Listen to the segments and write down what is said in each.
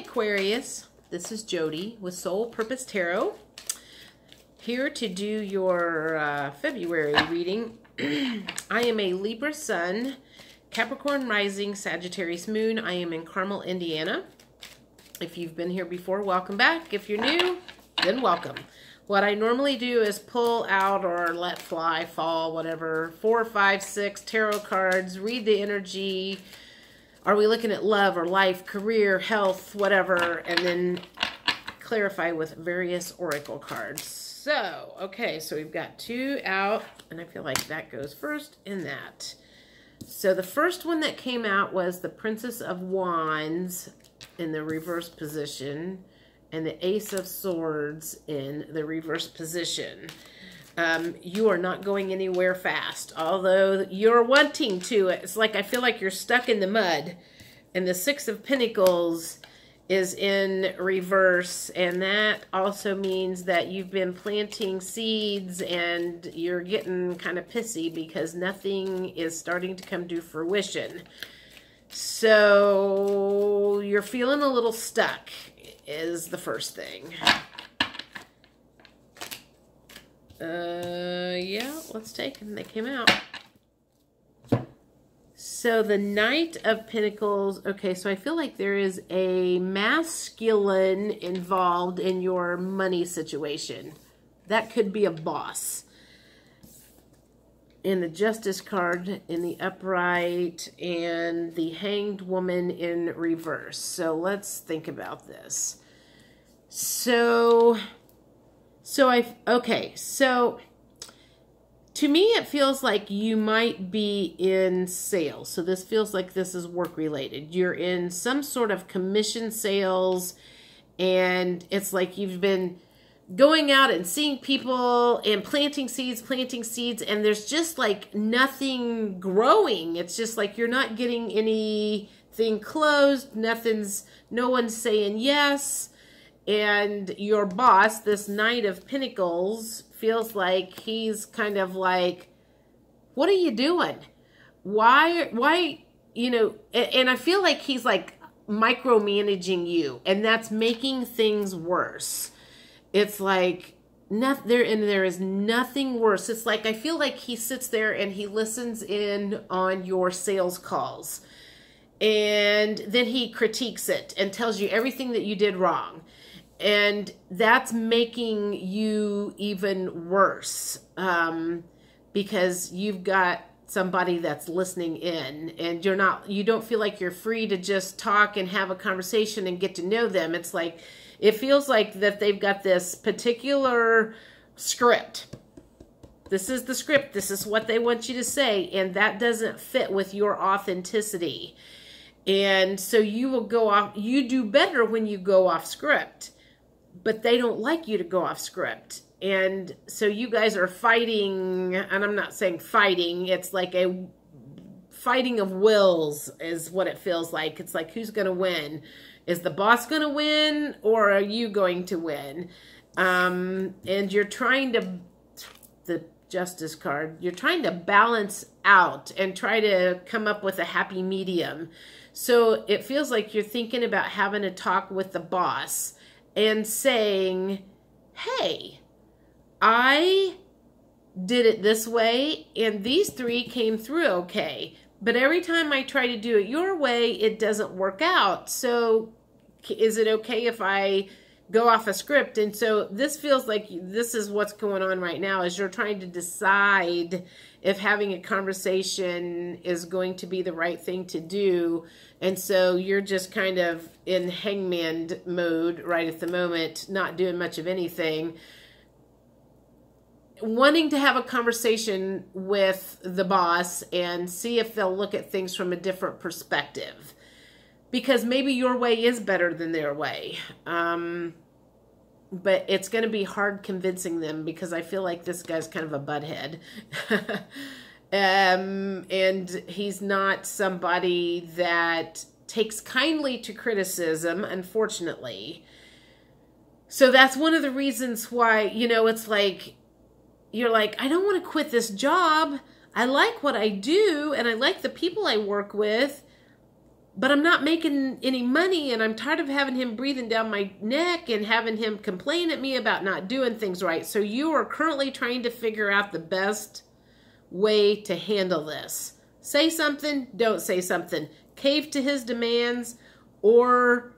Aquarius. This is Jody with Soul Purpose Tarot. Here to do your February reading. I am a Libra Sun, Capricorn Rising, Sagittarius Moon. I am in Carmel, Indiana. If you've been here before, welcome back. If you're new, then welcome. What I normally do is pull out or let fly, fall, whatever, 4, 5, 6 tarot cards, read the energy. Are we looking at love or life, career, health, whatever, and then clarify with various oracle cards. So, okay, so we've got 2 out, and I feel like that goes first in that. So the first one that came out was the Princess of Wands in the reverse position and the Ace of Swords in the reverse position. You are not going anywhere fast, although you're wanting to. It's like I feel like you're stuck in the mud. And the Six of Pentacles is in reverse, and that also means that you've been planting seeds and you're getting kind of pissy because nothing is starting to come to fruition. So you're feeling a little stuck is the first thing. Yeah, let's take them. They came out. So the Knight of Pentacles. Okay, so I feel like there is a masculine involved in your money situation. That could be a boss. And the Justice card in the upright and the Hanged Woman in reverse. So let's think about this. So to me, it feels like you might be in sales. So this feels like this is work related. You're in some sort of commission sales, and it's like you've been going out and seeing people and planting seeds, and there's just like nothing growing. It's just like you're not getting anything closed. No one's saying yes. And your boss, this Knight of Pentacles, feels like he's kind of like, what are you doing? Why, you know, and I feel like he's like micromanaging you, and that's making things worse. It's like, there is nothing worse. It's like, I feel like he sits there and he listens in on your sales calls, and then he critiques it and tells you everything that you did wrong. And that's making you even worse because you've got somebody that's listening in, and you don't feel like you're free to just talk and have a conversation and get to know them. It's like, it feels like that they've got this particular script. This is the script. This is what they want you to say, and that doesn't fit with your authenticity. And so you will go off. You do better when you go off script. But they don't like you to go off script. And so you guys are fighting, and I'm not saying fighting, it's like a fighting of wills is what it feels like. It's like, who's going to win? Is the boss going to win, or are you going to win? And you're trying to, the Justice card, you're trying to balance out and try to come up with a happy medium. So it feels like you're thinking about having a talk with the boss and saying, hey, I did it this way, and these 3 came through okay. But every time I try to do it your way, it doesn't work out. So is it okay if I go off a script? And so this feels like this is what's going on right now, is you're trying to decide if having a conversation is going to be the right thing to do. And so you're just kind of in hangman mode right at the moment, not doing much of anything, wanting to have a conversation with the boss and see if they'll look at things from a different perspective. Because maybe your way is better than their way. But it's going to be hard convincing them, because I feel like this guy's kind of a butthead. And he's not somebody that takes kindly to criticism, unfortunately. So that's one of the reasons why, you know, it's like, you're like, I don't want to quit this job. I like what I do, and I like the people I work with. but I'm not making any money, and I'm tired of having him breathing down my neck and having him complain at me about not doing things right. So you are currently trying to figure out the best way to handle this. Say something, don't say something. Cave to his demands, or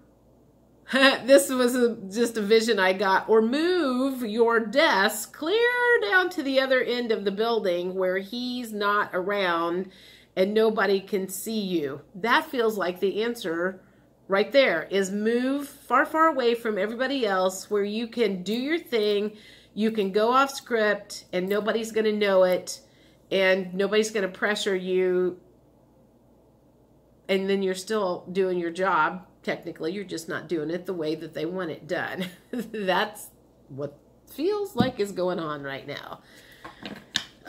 this was just a vision I got, or move your desk clear down to the other end of the building where he's not around and nobody can see you. That feels like the answer right there, is move far, far away from everybody else where you can do your thing, you can go off script, and nobody's going to know it, and nobody's going to pressure you, and then you're still doing your job. Technically, you're just not doing it the way that they want it done. That's what feels like is going on right now.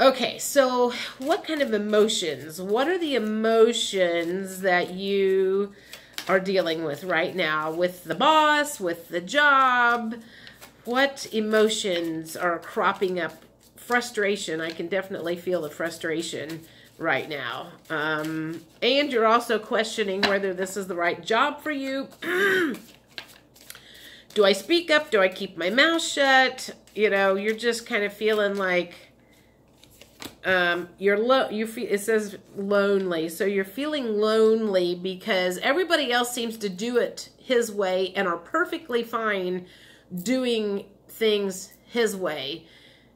Okay, so what kind of emotions? What are the emotions that you are dealing with right now? With the boss, with the job? What emotions are cropping up? Frustration. I can definitely feel the frustration right now. And you're also questioning whether this is the right job for you. Do I speak up? Do I keep my mouth shut? You know, you're just kind of feeling like it says lonely. So you're feeling lonely because everybody else seems to do it his way and are perfectly fine doing things his way.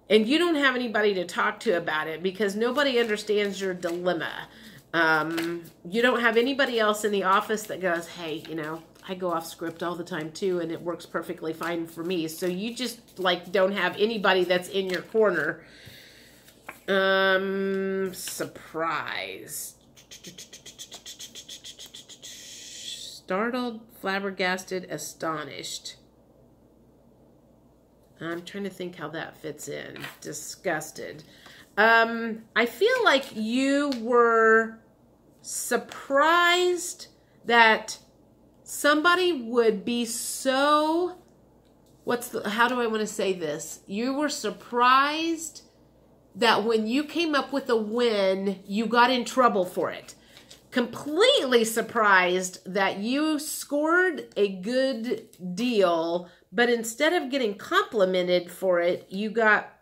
And you don't have anybody to talk to about it because nobody understands your dilemma. You don't have anybody else in the office that goes, hey, you know, I go off script all the time too, and it works perfectly fine for me. So you just like don't have anybody that's in your corner. Surprise. Startled, flabbergasted, astonished. I'm trying to think how that fits in. Disgusted. I feel like you were surprised that somebody would be so, how do I want to say this? You were surprised that when you came up with a win, you got in trouble for it. Completely surprised that you scored a good deal, but instead of getting complimented for it, you got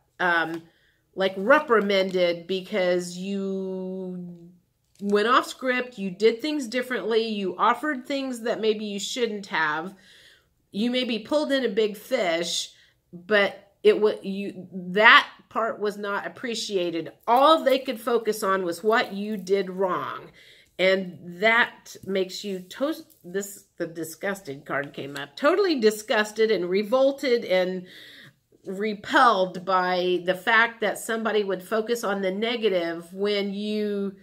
like reprimanded because you went off script, you did things differently, you offered things that maybe you shouldn't have. You maybe pulled in a big fish, but that part was not appreciated. All they could focus on was what you did wrong. And that makes you the disgusted card came up. Totally disgusted and revolted and repelled by the fact that somebody would focus on the negative when you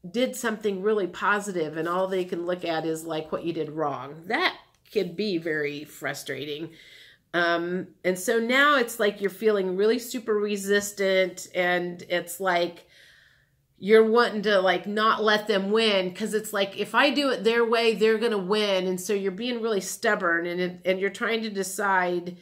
did something really positive, and all they can look at is like what you did wrong. That could be very frustrating. And so now it's like you're feeling really super resistant, and it's like you're wanting to like not let them win, because it's like, if I do it their way, they're going to win. And so you're being really stubborn, and you're trying to decide,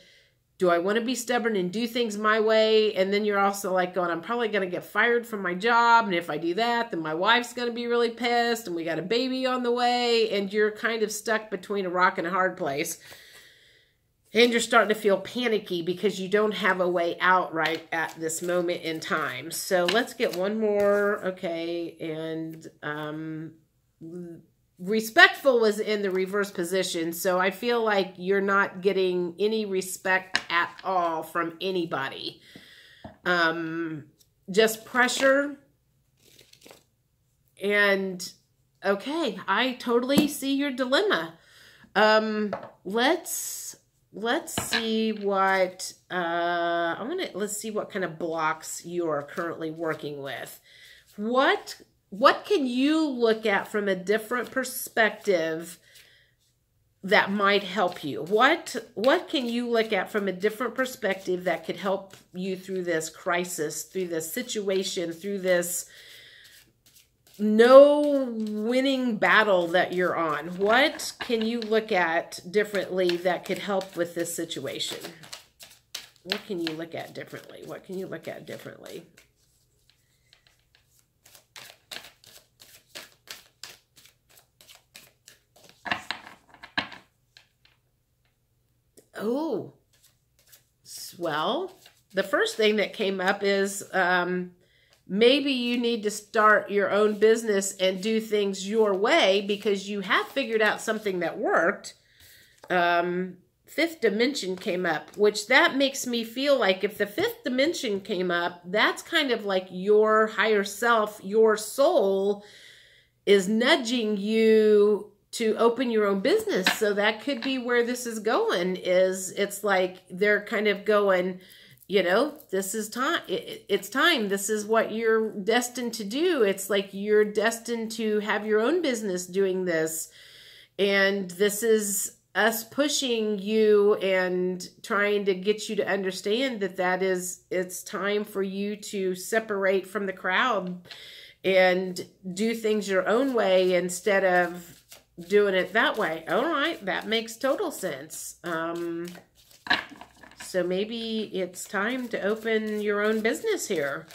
do I want to be stubborn and do things my way? And then you're also like going, I'm probably going to get fired from my job. And if I do that, then my wife's going to be really pissed, and we got a baby on the way. And you're kind of stuck between a rock and a hard place. And you're starting to feel panicky because you don't have a way out right at this moment in time. So let's get one more. Okay. And respectful was in the reverse position. So I feel like you're not getting any respect at all from anybody. Just pressure. And okay, I totally see your dilemma. Let's see what, let's see what kind of blocks you are currently working with. What can you look at from a different perspective that might help you? What can you look at from a different perspective that could help you through this crisis, through this situation, through this no winning battle that you're on? What can you look at differently that could help with this situation? What can you look at differently? What can you look at differently? Oh, well, the first thing that came up is maybe you need to start your own business and do things your way because you have figured out something that worked. Fifth dimension came up, which that makes me feel like if the fifth dimension came up, that's kind of like your higher self, your soul is nudging you to open your own business. So that could be where this is going, is it's like they're kind of going, you know, this is time. It's time. This is what you're destined to do. It's like you're destined to have your own business doing this. And this is us pushing you and trying to get you to understand that it's time for you to separate from the crowd and do things your own way instead of doing it that way. All right, that makes total sense. So maybe it's time to open your own business here,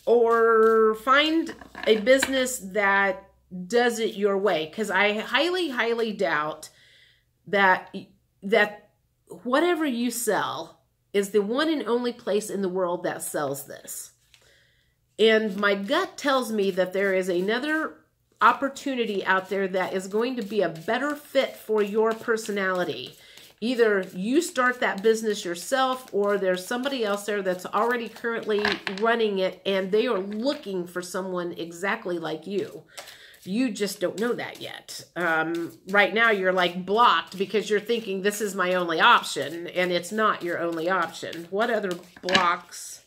or find a business that does it your way. Because I highly, highly doubt that whatever you sell is the one and only place in the world that sells this. And my gut tells me that there is another opportunity out there that is going to be a better fit for your personality. Either you start that business yourself, or there's somebody else there that's already currently running it and they are looking for someone exactly like you. You just don't know that yet. Right now you're like blocked because you're thinking this is my only option, and it's not your only option. What other blocks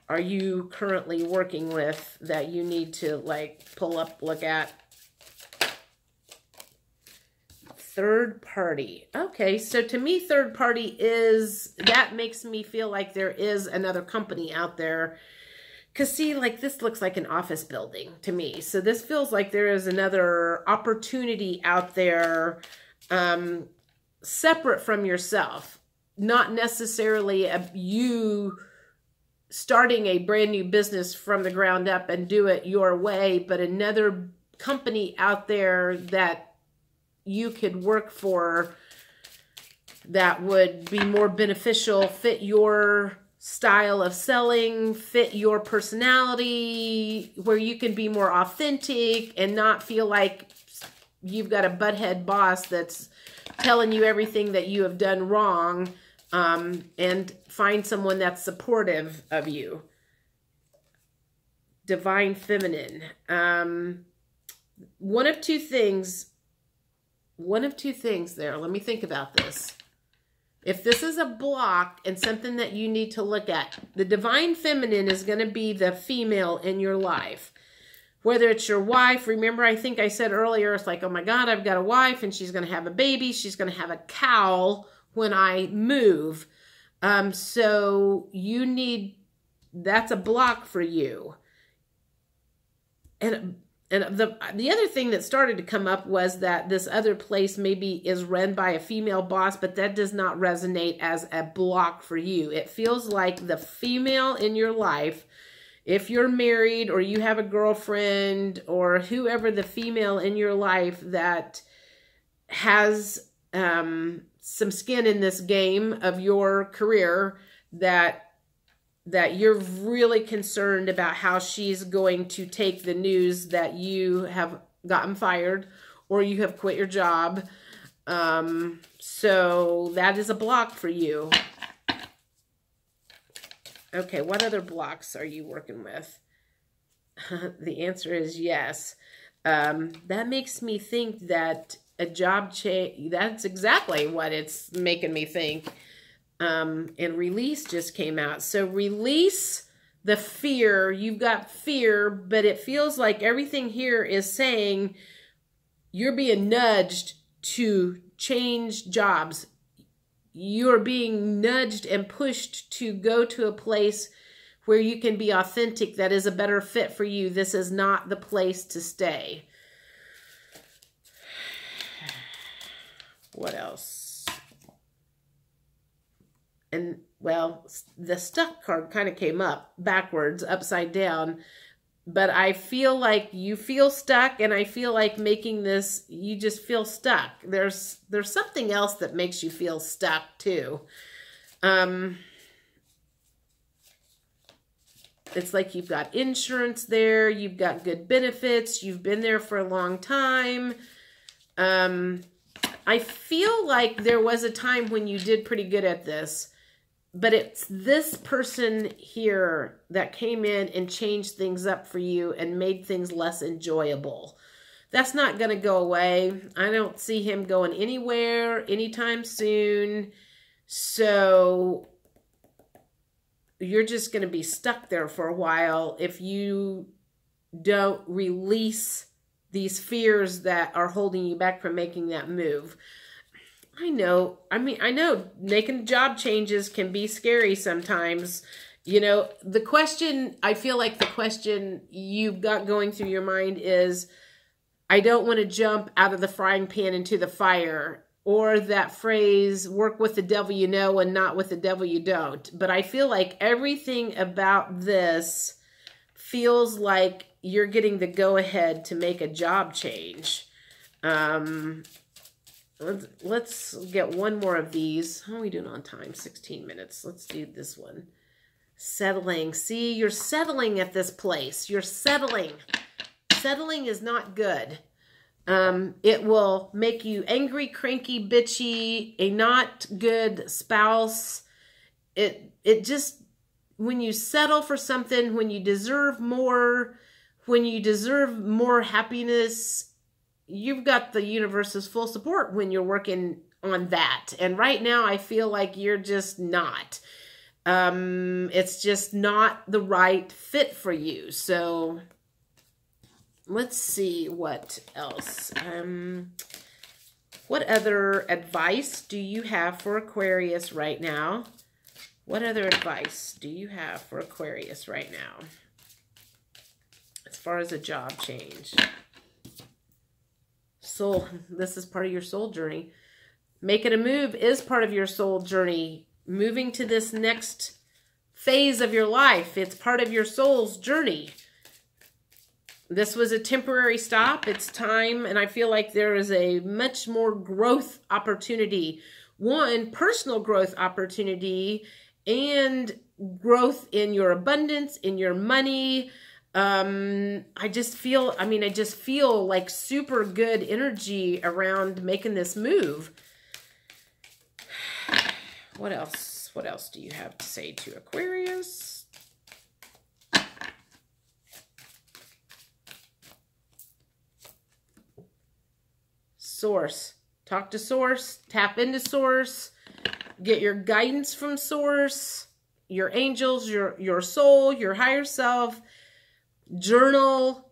are you currently working with that you need to like pull up, look at? Third party. Okay, so to me, third party that makes me feel like there is another company out there. Because see, like this looks like an office building to me. So this feels like there is another opportunity out there separate from yourself. Not necessarily you starting a brand new business from the ground up and do it your way, but another company out there that you could work for that would be more beneficial, fit your style of selling, fit your personality, where you can be more authentic and not feel like you've got a butthead boss that's telling you everything that you have done wrong, and find someone that's supportive of you. Divine feminine. One of two things there. Let me think about this. If this is a block and something that you need to look at, the divine feminine is going to be the female in your life. Whether it's your wife, remember I think I said earlier, it's like, oh my God, I've got a wife and she's going to have a baby. She's going to have a cow when I move. So you need, that's a block for you. And the other thing that started to come up was that this other place maybe is run by a female boss, but that does not resonate as a block for you. It feels like the female in your life, if you're married or you have a girlfriend or whoever the female in your life that has some skin in this game of your career, that you're really concerned about how she's going to take the news that you have gotten fired or you have quit your job. So that is a block for you. Okay, what other blocks are you working with? The answer is yes. That makes me think that a job change, that's exactly what it's making me think. And release just came out. So release the fear. You've got fear, but it feels like everything here is saying you're being nudged to change jobs. You're being nudged and pushed to go to a place where you can be authentic, that is a better fit for you. This is not the place to stay. What else? And, well, the stuck card kind of came up backwards, upside down. But I feel like you feel stuck, and I feel like making this, you just feel stuck. There's something else that makes you feel stuck too. It's like you've got insurance there, you've got good benefits, you've been there for a long time. I feel like there was a time when you did pretty good at this, but it's this person here that came in and changed things up for you and made things less enjoyable. That's not going to go away. I don't see him going anywhere anytime soon. So you're just going to be stuck there for a while if you don't release these fears that are holding you back from making that move. I know making job changes can be scary sometimes. You know, the question, I feel like the question you've got going through your mind is, I don't want to jump out of the frying pan into the fire. Or that phrase, work with the devil you know and not with the devil you don't. But I feel like everything about this feels like you're getting the go-ahead to make a job change. Let's get one more of these. How are we doing on time? 16 minutes. Let's do this one. Settling. See, you're settling at this place. You're settling. Settling is not good. It will make you angry, cranky, bitchy, a not good spouse. It just, when you settle for something, when you deserve more happiness, you've got the universe's full support when you're working on that. And right now I feel like you're just not. It's just not the right fit for you. So let's see what else. What other advice do you have for Aquarius right now? What other advice do you have for Aquarius right now as far as a job change? Soul, this is part of your soul journey. Making a move is part of your soul journey. Moving to this next phase of your life, it's part of your soul's journey. This was a temporary stop. It's time, and I feel like there is a much more growth opportunity. One, personal growth opportunity, and growth in your abundance, in your money. I just feel like super good energy around making this move. What else? What else do you have to say to Aquarius? Source. Talk to Source. Tap into Source. Get your guidance from Source. Your angels, your soul, your higher self. Journal.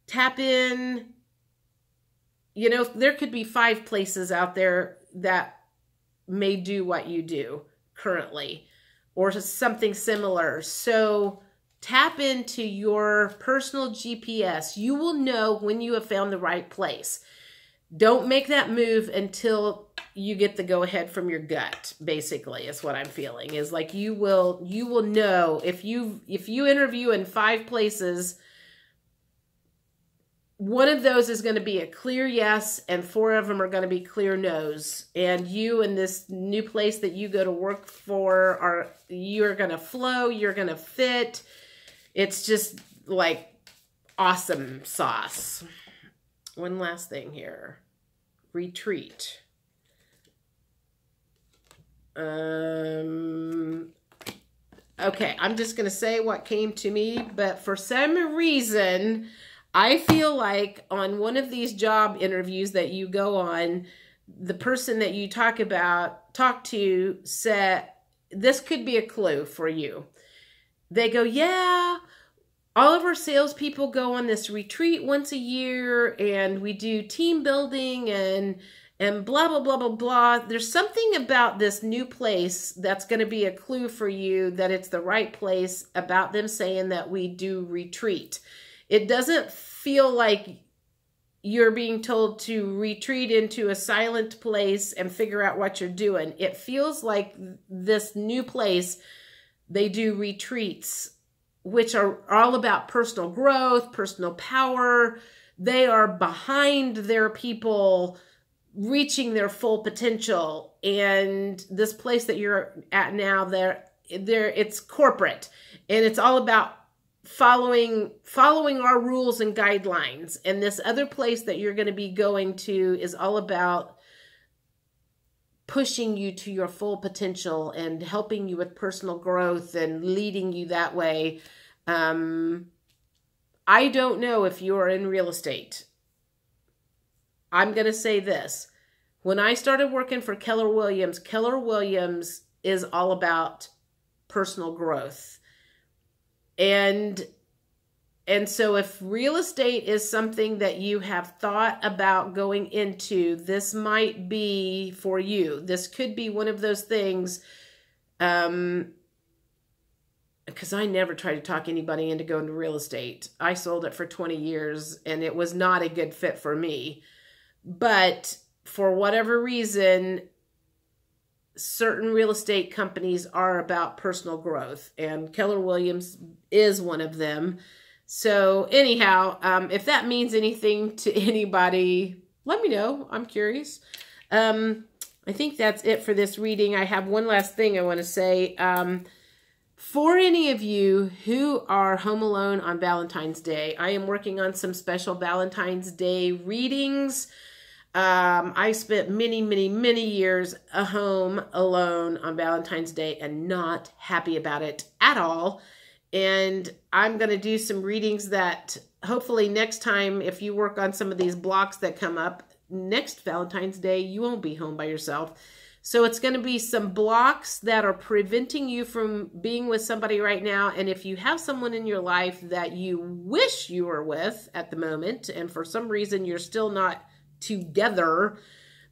Tap in. You know, there could be 5 places out there that may do what you do currently, or something similar. So tap into your personal GPS. You will know when you have found the right place. Don't make that move until you get the go-ahead from your gut, basically, is what I'm feeling. Is like you will know if you interview in 5 places, one of those is going to be a clear yes, and 4 of them are going to be clear no's. And you in this new place that you go to work for, you're going to flow, you're going to fit. It's just like awesome sauce. One last thing here. Retreat. Okay, I'm just going to say what came to me, but for some reason, I feel like on one of these job interviews that you go on, the person that you talk to said, this could be a clue for you. They go, yeah, all of our salespeople go on this retreat once a year, and we do team building and blah, blah, blah, blah, blah. There's something about this new place that's going to be a clue for you that it's the right place about them saying that we do retreat. It doesn't feel like you're being told to retreat into a silent place and figure out what you're doing. It feels like this new place, they do retreats which are all about personal growth, personal power. They are behind their people reaching their full potential. And this place that you're at now, it's corporate, and it's all about following our rules and guidelines. And this other place that you're going to be going to is all about pushing you to your full potential and helping you with personal growth and leading you that way. I don't know if you're in real estate. I'm going to say this. When I started working for Keller Williams is all about personal growth. And so if real estate is something that you have thought about going into, this might be for you. This could be one of those things, because I never try to talk anybody into going to real estate. I sold it for 20 years and it was not a good fit for me. But for whatever reason, certain real estate companies are about personal growth, and Keller Williams is one of them. So anyhow, if that means anything to anybody, let me know. I'm curious. I think that's it for this reading. I have one last thing I want to say. For any of you who are home alone on Valentine's Day, I am working on some special Valentine's Day readings. I spent many, many, many years home alone on Valentine's Day and not happy about it at all. And I'm going to do some readings that hopefully next time, if you work on some of these blocks that come up, next Valentine's Day, you won't be home by yourself. So it's going to be some blocks that are preventing you from being with somebody right now. And if you have someone in your life that you wish you were with at the moment, and for some reason you're still not together,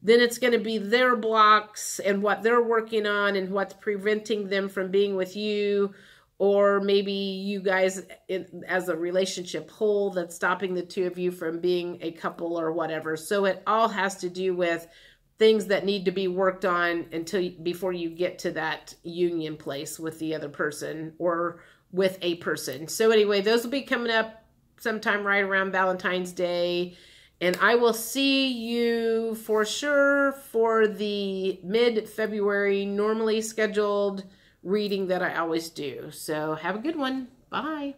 then it's going to be their blocks and what they're working on and what's preventing them from being with you. Or maybe you guys as a relationship whole that's stopping the two of you from being a couple or whatever. So it all has to do with things that need to be worked on before you get to that union place with the other person or with a person. So anyway, those will be coming up sometime right around Valentine's Day. And I will see you for sure for the mid-February normally scheduled reading that I always do. So have a good one. Bye.